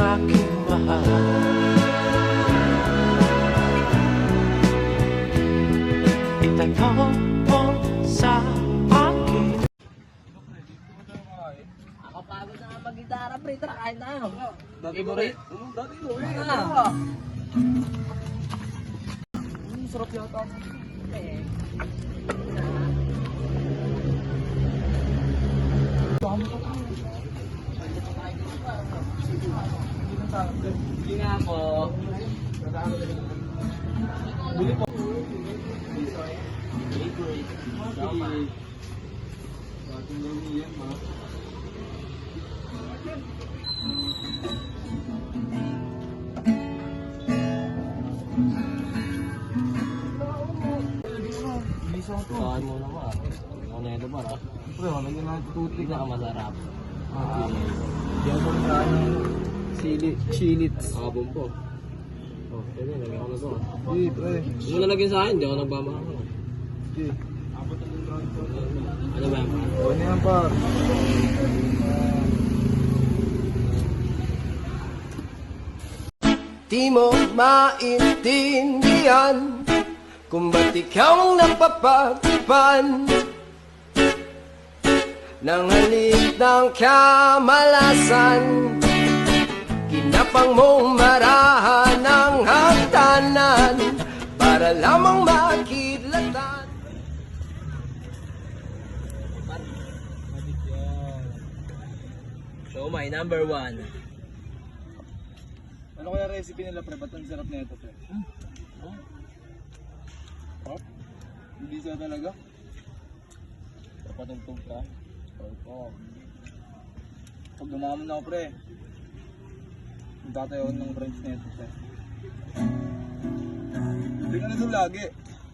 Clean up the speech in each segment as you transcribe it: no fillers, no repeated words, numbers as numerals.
aking mahal. Itanong mo sa akin. Nakapagod na nga mag-gitara, pre. Tara, kain tayo. Dati mo rin? Dati mo rin. Sarap yata. Hindi nga po. Bili po. Saan mo naman? Ano na ito ba? Pre, lagyan natin toothpick. Tignan ka masarap. Diyan mo sa chilits. Nakabong po. Oh, pwede. Lagyan ko na to. Hindi, pre. Hindi mo nalagyan sa akin. Hindi ako nagmamahal. Hindi. Ano ba yan? Ano yan, par? Di mo maintindihan kung ba't ikaw ang napapagpan ng halik ng kamalasan. Kinapang mong marahan ng hagdanan para lamang makidlatan. So, my number one. Ano kaya recipe nila, pre? Ba't ang sarap na ito, pre? Oh? Hindi siya talaga? Papatugtog ka? Oo. Pag dumamon ako, pre, magtatayawan ng branch na ito, pre. Hindi ka na doon lagi.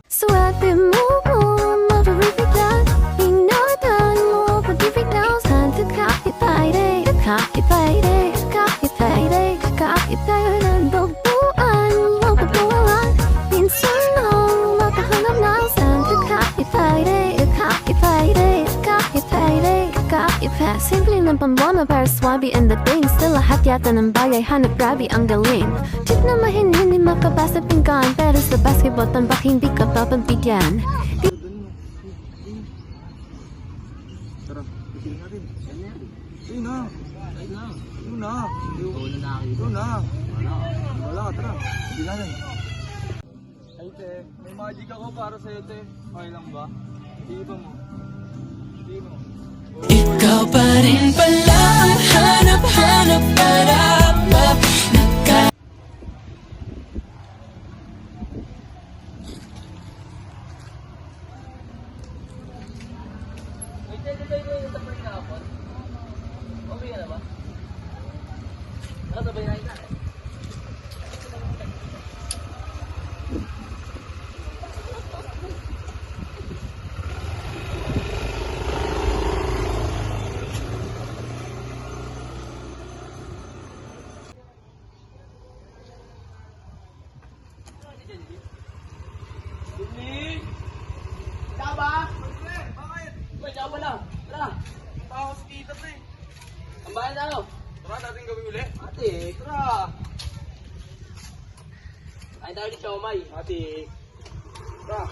So I've been moving, my terrific love. You know that more terrific now. Time to copy Friday, copy Friday, copy Friday, copy Friday. And the buwan, wag buwan. Been so long, makahanap na. Time to copy Friday, copy Friday, copy Friday, copy Friday. Simple ng pambuana para swabe and the thing. Still lahat yata ng bagay, hanap grabe ang galing. Tip na mahin, hindi makabasa pinggan. Pero sa basketball, tambak hindi ka papagbigyan. Tara, pisilin natin. Ayun na. Ayun na. Ayun na. Ito na nakakita. Ayun na. Wala. Wala, tara. Pisilin natin. Ay, te. May magic ako para sa'yo, te. Okay lang ba? Iba mo. Iba mo. Ikaw pa rin pala ang hanap-hanap para Wait, ito sa pre kahapon. Okay ka na ba? Nakasabay na kita. Dini! Taba! Bakit? Uy, tama pala. Tara. Tao si Tita, pre. Ang bayan na ako. Tara, natin gawin uli. Ate, tara. Kain tayo ni Siomay. Ate. Tara.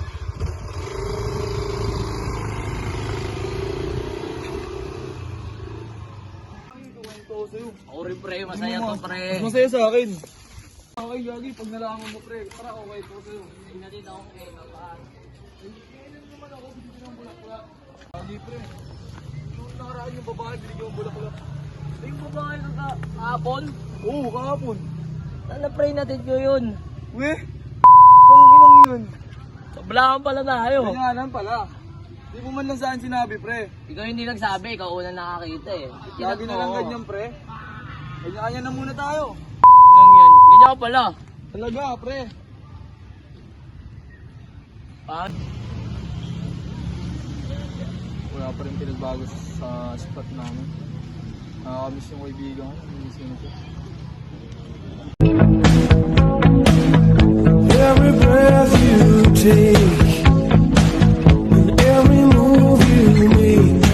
Ay, gawin ko sa'yo. Ako rin pre, masaya to pre. Mas masaya sa akin. Okay, Yagi, pag nalaman mo, pre. Para okay po sa'yo. Tingnan din ako kay Papa. Kailan naman ako, binigyan ng bulak-bulak. Yagi, pre. Yung nakaraan yung babae, binigyan ng bulak-bulak. Ay, yung babae nung kahapon. Oo, kahapon. Na-pray natin ko yun. Weh, kung inang yun. Soblahan pala tayo. Kaya nga lang pala. Di mo man lang saan sinabi, pre. Ikaw hindi nagsabi, ikaw una nakakita eh. Lagi na lang ganyan, pre. Kanya-kanya na muna tayo. Yan. Ganyan ka pala. Talaga, pre. Ah, Wala pa rin pinagbago sa spot namin. Nakakamiss yung kaibigan ko. Namiss ko na siya. every breath you take, with every move you make,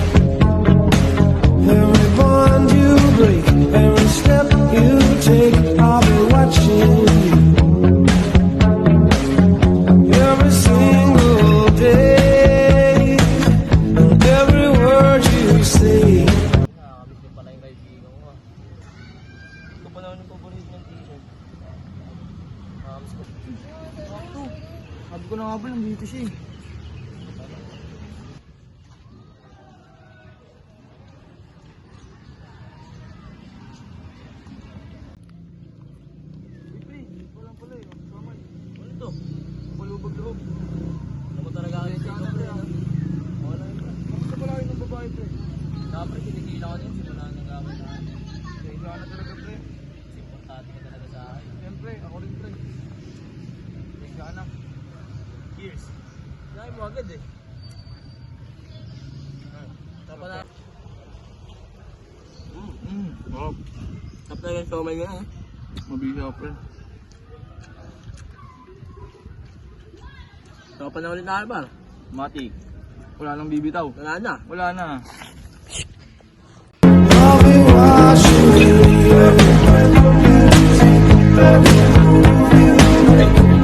every bond you break, every step you take. pa naman yung paborito ng t-shirt. Sabi ko na nga ba, nandito siya eh. Walang pala eh. Saman. Ano to? Palubag loob. Ano mo talaga kayo sa ikaw, pre? Ano? Wala yun, pre. Kamusta pala kayo ng babae, pre? Dapat kinikila ko din. Simula nang gawin na. Kaya na talaga, pre. Importante ka talaga sa akin. Siyempre, ako rin, pre. Kaya na. Cheers. Kaya mo agad eh. Tapa na. Sarap. Tap na yung somay nga eh. Mabisa ako, pre. Tapa na ulit na Albar. Matik. Wala nang bibitaw. Wala na. Wala na.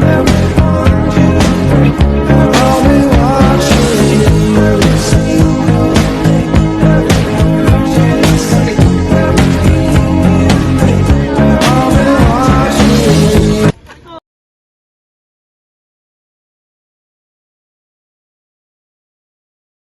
Every